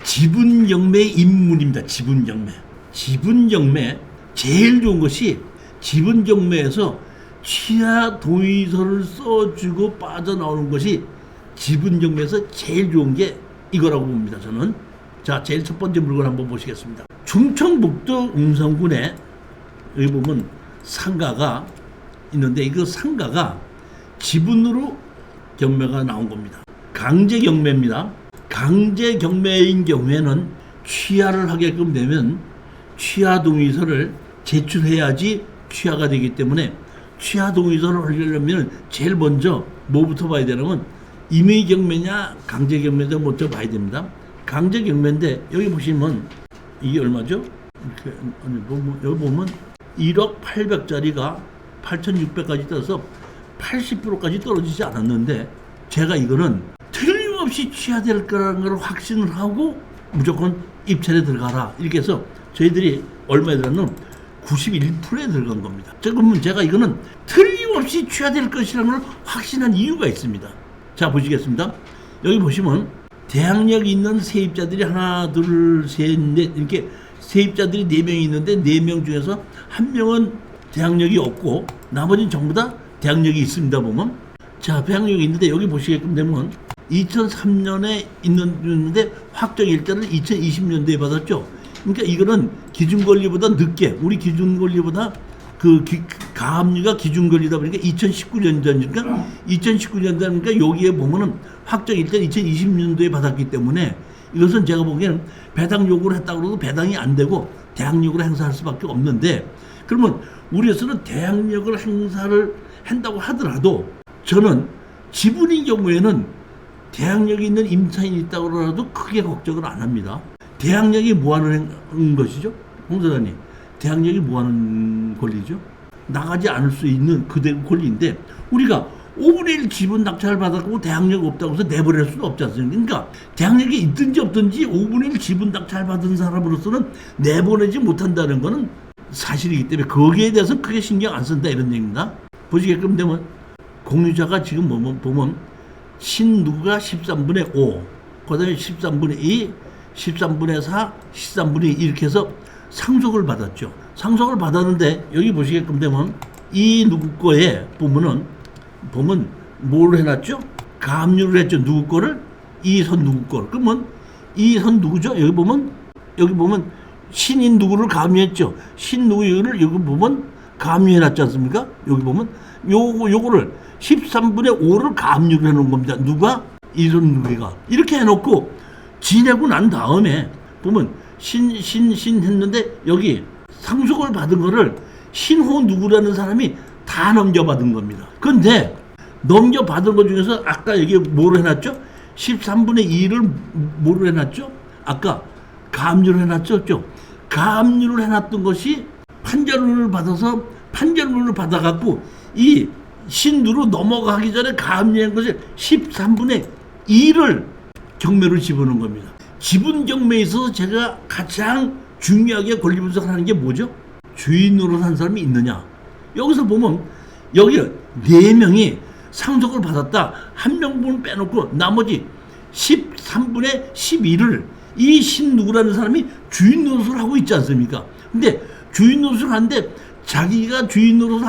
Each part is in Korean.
지분경매 입문입니다. 지분경매 제일 좋은 것이 지분경매에서 취하 동의서를 써주고 빠져나오는 것이 지분경매에서 제일 좋은 게 이거라고 봅니다. 저는. 자, 제일 첫 번째 물건 한번 보시겠습니다. 충청북도 음성군에 여기 보면 상가가 있는데 이거 상가가 지분으로 경매가 나온 겁니다. 강제경매입니다. 강제경매인 경우에는 취하를 하게끔 되면 취하 동의서를 제출해야지 취하가 되기 때문에 취하 동의서를 하려면 제일 먼저 뭐부터 봐야 되냐면 임의경매냐 강제경매냐 먼저 봐야 됩니다. 강제경매인데 여기 보시면 이게 얼마죠? 이렇게 여기 보면 1억 800짜리가 8,600까지 떠서 80%까지 떨어지지 않았는데 제가 이거는 틀림없이 취하될 거라는 걸 확신을 하고 무조건 입찰에 들어가라 이렇게 해서 저희들이 얼마에 들었냐면 91%에 들어간 겁니다. 그러면 제가 이거는 틀림없이 취하될 것이라는 걸 확신한 이유가 있습니다. 자, 보시겠습니다. 여기 보시면 대항력이 있는 세입자들이 하나, 둘, 셋, 넷 이렇게 세입자들이 4명이 있는데 4명 중에서 1명은 대항력이 없고 나머지는 전부 다 대항력이 있습니다. 보면 자, 대항력이 있는데 여기 보시게끔 되면 2003년에 있는데 확정 일자를 2020년도에 받았죠. 그러니까 이거는 기준권리보다 늦게 우리 기준권리보다 가압류가 기준권리다 보니까 2019년도니까 2019년도니까 여기에 보면은 확정 일자 2020년도에 받았기 때문에 이것은 제가 보기에는 배당 요구를 했다고 해도 배당이 안 되고 대항력으로 행사할 수밖에 없는데 그러면 우리에서는 대항력을 행사를 한다고 하더라도 저는 지분인 경우에는 대항력이 있는 임차인이 있다고 하더라도 크게 걱정을 안 합니다. 대항력이 뭐하는 것이죠? 홍 사장님, 대항력이 뭐하는 권리죠? 나가지 않을 수 있는 그대로 권리인데 우리가 5분의 1 지분 낙찰을 받았고 대항력 없다고 해서 내버릴 수는 없지 않습니까? 그러니까 대항력이 있든지 없든지 5분의 1 지분 낙찰 받은 사람으로서는 내보내지 못한다는 것은 사실이기 때문에 거기에 대해서 크게 신경 안 쓴다 이런 얘기입니다. 보시게끔 되면 공유자가 지금 보면 신누가 13분의 5, 그 다음에 13분의 2, 13분의 4, 13분의 2 이렇게 해서 상속을 받았죠. 상속을 받았는데 여기 보시게끔 되면 이 누구 거에 보면 뭘 해놨죠? 가압류를 했죠. 누구 거를? 이 선 누구 거를. 그러면 이 선 누구죠? 여기 보면 신인 누구를 가압류했죠. 신 누구를 여기 보면 가압류해놨지 않습니까? 여기 보면 요거를 13분의 5를 가압류를 해놓은 겁니다. 누가? 이 선 누구가. 이렇게 해놓고 지내고 난 다음에 보면 신 했는데 여기 상속을 받은 거를 신호 누구라는 사람이 다 넘겨받은 겁니다. 그런데 넘겨받은 것 중에서 아까 여기 뭐로 해놨죠? 13분의 2를 뭐로 해놨죠? 아까 가압류를 해놨죠? 가압류를 해놨던 것이 판결문을 받아서 판결문을 받아갖고 이 신누로 넘어가기 전에 가압류한 것이 13분의 2를 경매로 집어넣은 겁니다. 지분 경매에 있어서 제가 가장 중요하게 권리 분석을 하는 게 뭐죠? 주인으로 산 사람이 있느냐. 여기서 보면 여기 4명이 상속을 받았다. 1명분을 빼놓고 나머지 13분의 12를 이 신누구라는 사람이 주인 노릇을 하고 있지 않습니까? 근데 주인 노릇을 하는데 자기가 주인 노릇을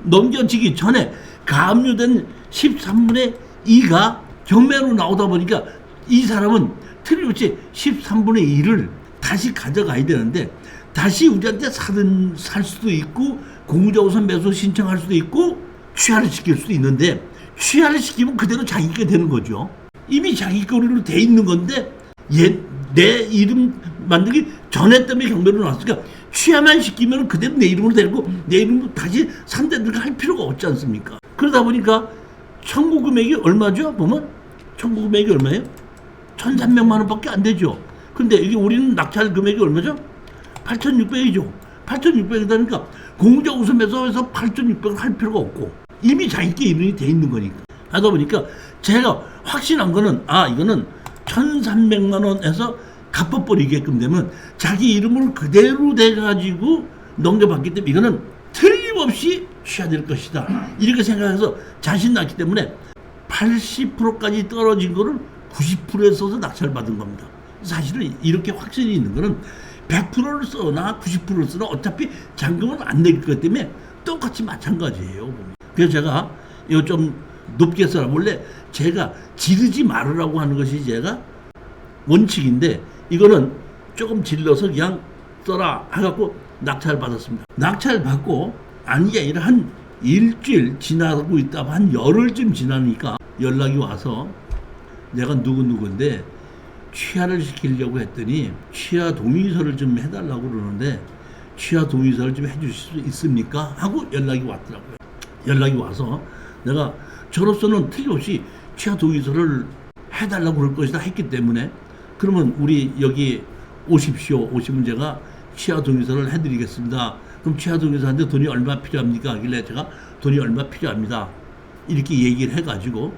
넘겨지기 전에 가압류된 13분의 2가 경매로 나오다 보니까 이 사람은 틀림없이 13분의 1을 다시 가져가야 되는데 다시 우리한테 살 수도 있고 공유자 우선 매수 신청할 수도 있고 취하를 시킬 수도 있는데 취하를 시키면 그대로 자기 게 되는 거죠. 이미 자기 거로 돼 있는 건데 내 이름 만들기 전에 때문에 경매로 나왔으니까 취하만 시키면 그대로 내 이름으로 되고 내 이름으로 다시 산대들과 할 필요가 없지 않습니까? 그러다 보니까 청구 금액이 얼마죠? 보면 청구 금액이 얼마예요? 1,300만 원밖에 안 되죠. 근데 이게 우리는 낙찰 금액이 얼마죠? 8,600이죠. 8,600이다니까 공유자 우선매수해서 해서 8,600을 할 필요가 없고 이미 자기께 이름이 돼 있는 거니까 하다 보니까 제가 확신한 거는 이거는 1,300만 원에서 갚아버리게끔 되면 자기 이름을 그대로 돼가지고 넘겨받기 때문에 이거는 틀림없이 취하될 것이다. 이렇게 생각해서 자신 났기 때문에 80%까지 떨어진 거를 90%에 써서 낙찰받은 겁니다. 사실은 이렇게 확신이 있는 거는 100%를 써나 90%를 쓰나 어차피 잔금은 안 낼 것 때문에 똑같이 마찬가지예요. 그래서 제가 이거 좀 높게 써라. 원래 제가 지르지 말으라고 하는 것이 제가 원칙인데 이거는 조금 질러서 그냥 써라 해갖고 낙찰 받았습니다. 낙찰 받고 아니 게 아니라 한 일주일 지나고 있다 한 열흘쯤 지나니까 연락이 와서 내가 누구인데 취하를 시키려고 했더니 취하 동의서를 좀 해달라고 그러는데 취하 동의서를 좀 해주실 수 있습니까? 하고 연락이 왔더라고요. 연락이 와서 내가 저로서는 틀림없이 취하 동의서를 해달라고 그럴 것이다 했기 때문에 그러면 우리 여기 오십시오. 오시면 제가 취하 동의서를 해드리겠습니다. 그럼 취하 동의서한테 돈이 얼마 필요합니까? 하길래 제가 돈이 얼마 필요합니다. 이렇게 얘기를 해가지고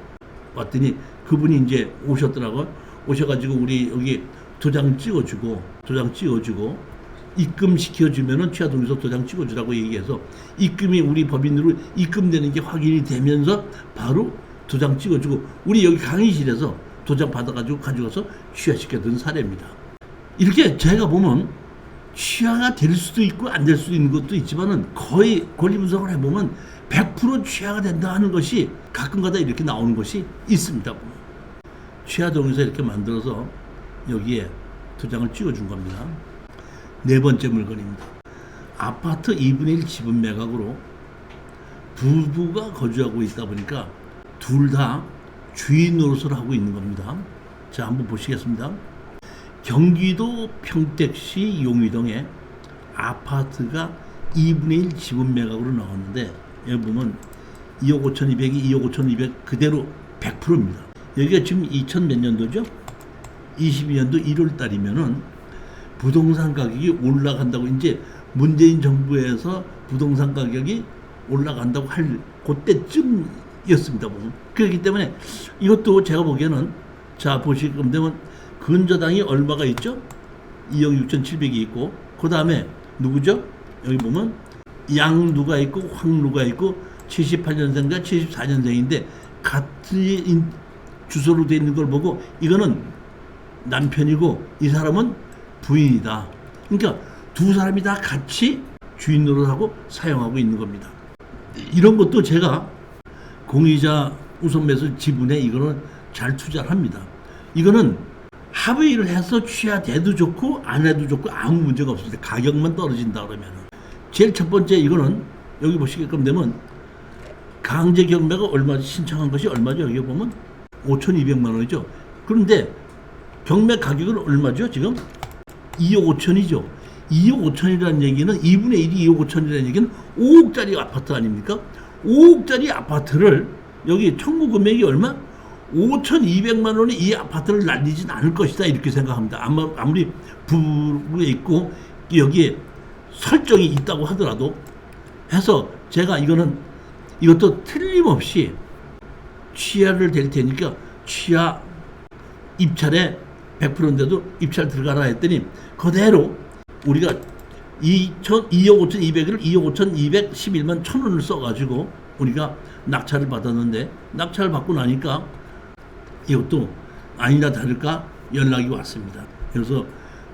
왔더니 그분이 이제 오셨더라고요. 오셔가지고 우리 여기 도장 찍어주고 입금시켜주면은 취하 동의서 도장 찍어주라고 얘기해서 입금이 우리 법인으로 입금되는 게 확인이 되면서 바로 도장 찍어주고 우리 여기 강의실에서 도장 받아가지고 가져가서 취하시켰던 사례입니다. 이렇게 제가 보면 취하가 될 수도 있고 안 될 수도 있는 것도 있지만은 거의 권리 분석을 해보면 100% 취하가 된다 하는 것이 가끔가다 이렇게 나오는 것이 있습니다. 취하 동의서 이렇게 만들어서 여기에 도장을 찍어준 겁니다. 네 번째 물건입니다. 아파트 2분의 1 지분 매각으로 부부가 거주하고 있다 보니까 둘 다 주인 노릇을 하고 있는 겁니다. 자, 한번 보시겠습니다. 경기도 평택시 용의동에 아파트가 2분의 1 지분 매각으로 나왔는데 여기 보면 2억 5,200이 2억 5,200 그대로 100%입니다. 여기가 지금 2000 몇 년도죠? 22년도 1월 달이면은 부동산 가격이 올라간다고 이제 문재인 정부에서 부동산 가격이 올라간다고 할 그때쯤이었습니다. 보면. 그렇기 때문에 이것도 제가 보기에는 자 보시면 되면 근저당이 얼마가 있죠? 2억 6,700이 있고 그 다음에 누구죠? 여기 보면 양누가 있고 황누가 있고 78년생과 74년생인데 같은 주소로 되어 있는 걸 보고 이거는 남편이고 이 사람은 부인이다. 그러니까 두 사람이 다 같이 주인 노릇하고 사용하고 있는 겁니다. 이런 것도 제가 공유자 우선 매수 지분에 이거는 잘 투자를 합니다. 이거는 합의를 해서 취하돼도 좋고 안 해도 좋고 아무 문제가 없습니다. 가격만 떨어진다 그러면 제일 첫 번째 이거는 여기 보시게끔 되면 강제 경매가 얼마지 신청한 것이 얼마죠? 여기 보면 5,200만 원이죠. 그런데 경매 가격은 얼마죠? 지금 2억 5천이죠. 2억 5천이라는 얘기는 2분의 1이 2억 5천이라는 얘기는 5억짜리 아파트 아닙니까? 5억짜리 아파트를 여기 청구 금액이 얼마? 5,200만 원에 이 아파트를 날리진 않을 것이다 이렇게 생각합니다. 아무리 부부에 있고 여기에 설정이 있다고 하더라도 해서 제가 이것도 틀림없이 취하를 될 테니까 취하 입찰에 100%인데도 입찰 들어가라 했더니 그대로 우리가 2억 5,200을 2억 5,211만 1,000원을 써가지고 우리가 낙찰을 받았는데 낙찰을 받고 나니까 이것도 아니나 다를까 연락이 왔습니다. 그래서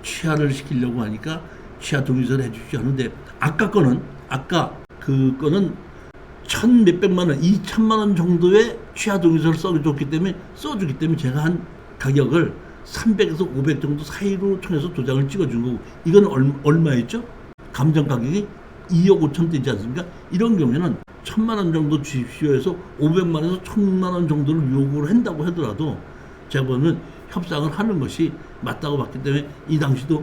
취하를 시키려고 하니까 취하 동의서를 해주지 않은데 아까 그거는 1,000 몇백만 원, 2,000만 원 정도의 취하 동의서를 써주기 때문에 제가 한 가격을 300에서 500 정도 사이로 통해서 도장을 찍어준 거고 이건 얼마였죠? 감정 가격이 2억 5천 되지 않습니까? 이런 경우에는 1,000만 원 정도 주십시오 해서 500만 원에서 1,000만 원 정도를 요구를 한다고 하더라도 제가 보면 협상을 하는 것이 맞다고 봤기 때문에 이 당시도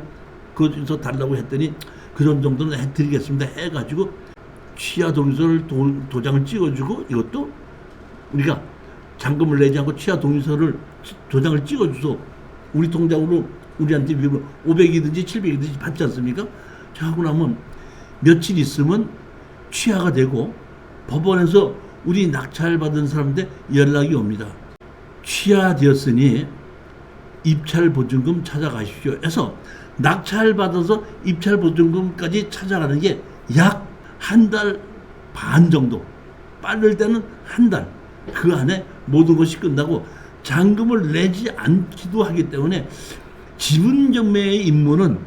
그것에서 달라고 했더니 그런 정도는 해드리겠습니다 해가지고 취하 동의서를 도장을 찍어주고 이것도 우리가 잔금을 내지 않고 취하 동의서를 도장을 찍어줘서 우리 통장으로 우리한테 500이든지 700이든지 받지 않습니까? 자 하고 나면 며칠 있으면 취하가 되고 법원에서 우리 낙찰받은 사람한테 연락이 옵니다. 취하되었으니 입찰 보증금 찾아가십시오 해서 낙찰받아서 입찰 보증금까지 찾아가는 게 약 한 달 반 정도, 빠를 때는 한 달, 그 안에 모든 것이 끝나고 잔금을 내지 않기도 하기 때문에 지분경매의 임무는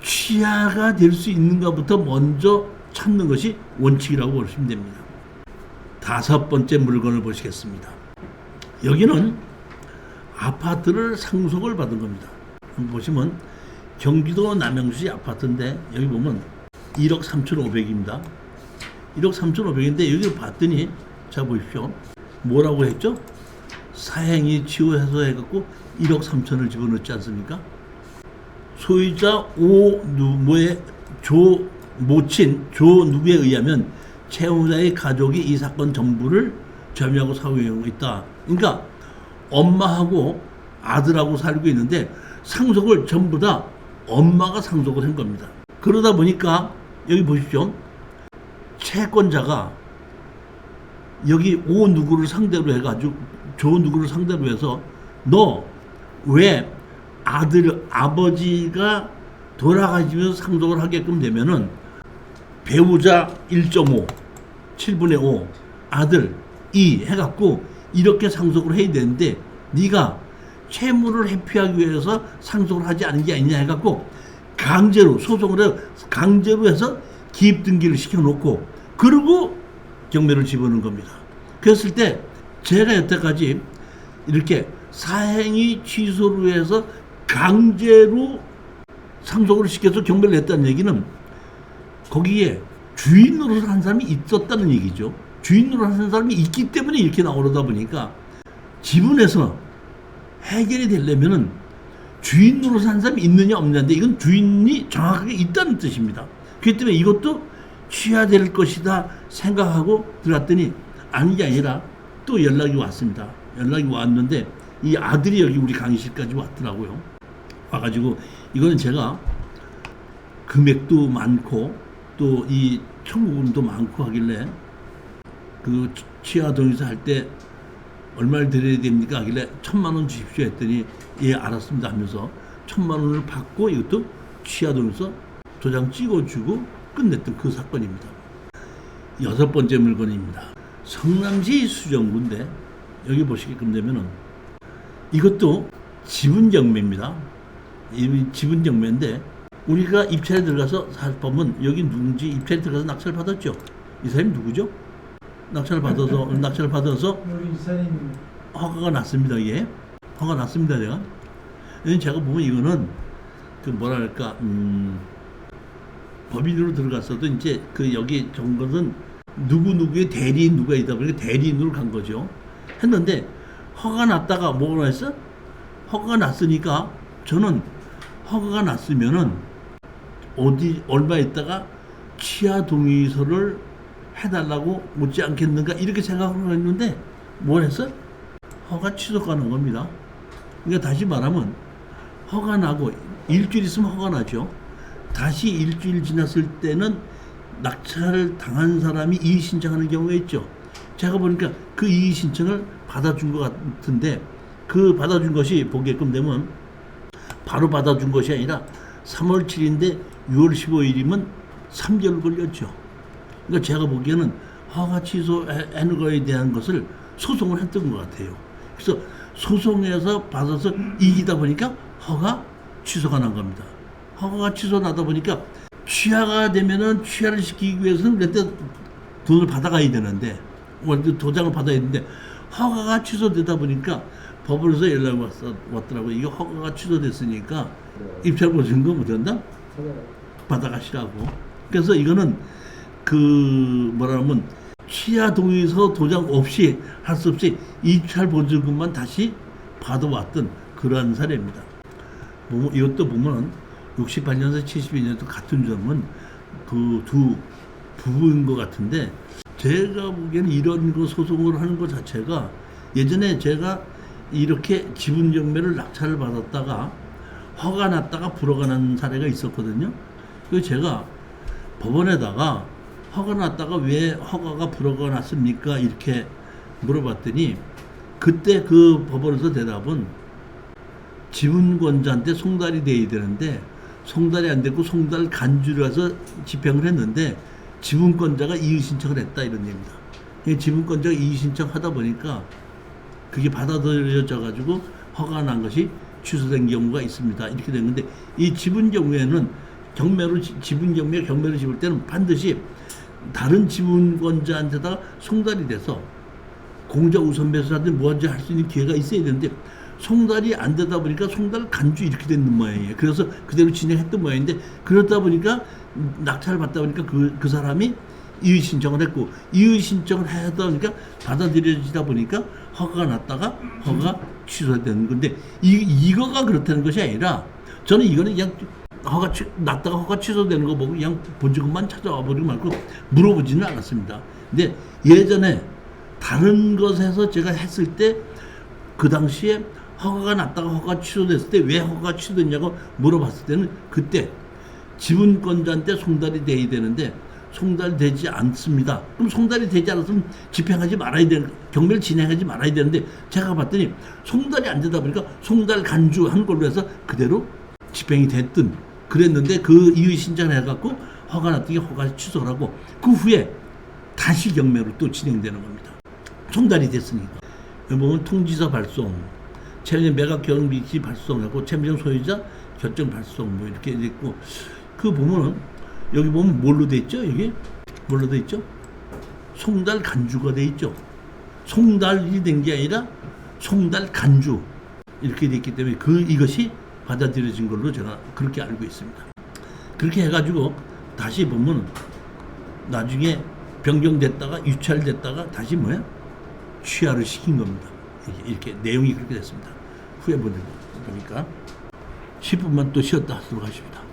취하가 될 수 있는가부터 먼저 찾는 것이 원칙이라고 보시면 됩니다. 다섯 번째 물건을 보시겠습니다. 여기는 아파트를 상속을 받은 겁니다. 보시면 경기도 남양주시 아파트인데 여기 보면 1억 3,500입니다. 1억 3,500인데 여기를 봤더니 자 보십시오. 뭐라고 했죠? 사행이 취소해서 해갖고 1억 3천을 집어넣지 않습니까? 소유자 모친 조 누구에 의하면 채무자의 가족이 이 사건 전부를 점유하고 사용하고 있다. 그러니까 엄마하고 아들하고 살고 있는데 상속을 전부 다 엄마가 상속을 한 겁니다. 그러다 보니까 여기 보십시오. 채권자가 여기 오 누구를 상대로 해가지고 조 누구를 상대로 해서 너 왜 아버지가 돌아가시면서 상속을 하게끔 되면은 배우자 1.5, 7분의 5, 아들 2 해갖고 이렇게 상속을 해야 되는데 네가 채무를 회피하기 위해서 상속을 하지 않은 게 아니냐 해갖고 강제로 소송을 해서 강제로 해서 기입 등기를 시켜놓고 그러고 경매를 집어넣은 겁니다. 그랬을 때 제가 여태까지 이렇게 사행위 취소로 해서 강제로 상속을 시켜서 경매를 했다는 얘기는 거기에 주인 노릇을 한 사람이 있었다는 얘기죠. 주인 노릇을 한 사람이 있기 때문에 이렇게 나오다 보니까 지분에서 해결이 되려면은 주인 노릇을 한 사람이 있느냐 없느냐인데 이건 주인이 정확하게 있다는 뜻입니다. 그렇기 때문에 이것도 취하될 것이다 생각하고 들어갔더니 아닌 게 아니라 또 연락이 왔습니다. 연락이 왔는데 이 아들이 여기 우리 강의실까지 왔더라고요. 와가지고 이거는 제가 금액도 많고 또 이 청구금도 많고 하길래 그 취하 동의서 할 때 얼마를 드려야 됩니까 하길래 1,000만 원 주십시오 했더니 예 알았습니다 하면서 1,000만 원을 받고 이것도 취하 동의서 도장 찍어주고 끝냈던 그 사건입니다. 여섯 번째 물건입니다. 성남시 수정구인데 여기 보시게끔 되면은 이것도 지분경매입니다. 이 지분경매인데 우리가 입찰에 들어가서 보면 여기 누군지 입찰에 들어가서 낙찰을 받았죠. 이 사람이 누구죠? 낙찰을 받아서 허가가 났습니다. 예, 허가 났습니다. 제가 보면 이거는 그 뭐랄까 법인으로 들어갔어도 이제 그 여기 전 것은 누구의 대리인 누가 있다 보니까 대리인으로 간 거죠. 했는데 허가가 났다가 뭐가 했어? 허가가 났으니까 저는 허가가 났으면은 어디 얼마 있다가 취하 동의서를 해달라고 묻지 않겠는가 이렇게 생각을 했는데 뭘 했어? 허가 취소가 난 겁니다. 그러니까 다시 말하면 허가 나고 일주일 있으면 허가 나죠. 다시 일주일 지났을 때는 낙찰을 당한 사람이 이의 신청하는 경우가 있죠. 제가 보니까 그 이의 신청을 받아준 것 같은데 그 받아준 것이 보게끔 되면 바로 받아준 것이 아니라 3월 7일인데 6월 15일이면 3개월 걸렸죠. 그러니까 제가 보기에는 허가 취소하는 거에 대한 것을 소송을 했던 것 같아요. 그래서 소송에서 받아서 이기다 보니까 허가 취소가 난 겁니다. 허가가 취소 나다 보니까 취하가 되면은 취하를 시키기 위해서는 그때 돈을 받아가야 되는데 도장을 받아야 되는데 허가가 취소되다 보니까 법원에서 연락이 왔더라고요. 이게 허가가 취소됐으니까 입찰 보신 거 못한다? 받아가시라고. 그래서 이거는 그 뭐라면 취하 동의서 도장 없이 할 수 없이 입찰 보증금만 다시 받아왔던 그러한 사례입니다. 이것도 보면 68년에서 72년도 같은 점은 그 두 부부인 것 같은데 제가 보기에는 이런 거 소송을 하는 것 자체가 예전에 제가 이렇게 지분경매를 낙찰을 받았다가 허가 났다가 불허가 난 사례가 있었거든요. 그래서 제가 법원에다가 허가 났다가 왜 허가가 불허가 났습니까? 이렇게 물어봤더니 그때 그 법원에서 대답은 지분권자한테 송달이 돼야 되는데 송달이 안 됐고 송달 간주를 해서 집행을 했는데 지분권자가 이의 신청을 했다 이런 얘기입니다. 지분권자가 이의 신청하다 보니까 그게 받아들여져 가지고 허가 난 것이 취소된 경우가 있습니다. 이렇게 됐는데 이 지분 경매는 지분 경매 경매를 집을 때는 반드시 다른 지분권자한테다가 송달이 돼서 공자 우선 매수하든지 뭐든지 할 수 있는 기회가 있어야 되는데 송달이 안 되다 보니까 송달 간주 이렇게 되는 모양이에요. 그래서 그대로 진행했던 모양인데 그러다 보니까 낙찰을 받다 보니까 그 사람이 이의 신청을 했고 이의 신청을 하다 보니까 받아들여지다 보니까 허가가 났다가 허가가 취소되는 건데 이거가 그렇다는 것이 아니라 저는 이거는 그냥 났다가 허가 취소되는 거 보고 그냥 본직원만 찾아와 버리고 말고 물어보지는 않았습니다. 근데 예전에 다른 것에서 제가 했을 때 그 당시에 허가가 났다가 허가가 취소됐을 때 왜 허가가 취소됐냐고 물어봤을 때는 그때 지분권자한테 송달이 돼야 되는데 송달되지 않습니다. 그럼 송달이 되지 않았으면 집행하지 말아야 되는, 경매를 진행하지 말아야 되는데 제가 봤더니 송달이 안 되다 보니까 송달 간주한 걸로 해서 그대로 집행이 됐든 그랬는데 그 이의 신청을 해갖고 허가 났더니 허가 취소를 하고 그 후에 다시 경매로 또 진행되는 겁니다. 송달이 됐으니까. 여기 보면 통지서 발송, 채무자 매각 결정 미시 발송하고 채무자 소유자 결정 발송 뭐 이렇게 돼 있고 그 보면은 여기 보면 뭘로 돼 있죠? 여기 뭘로 돼 있죠? 송달 간주가 돼 있죠. 송달이 된 게 아니라 송달 간주 이렇게 돼 있기 때문에 이것이 받아들여진 걸로 제가 그렇게 알고 있습니다. 그렇게 해가지고 다시 보면 나중에 변경됐다가 유찰됐다가 다시 취하를 시킨 겁니다. 이렇게 내용이 그렇게 됐습니다. 후에 보니까 10분만 또 쉬었다 하도록 하십니다.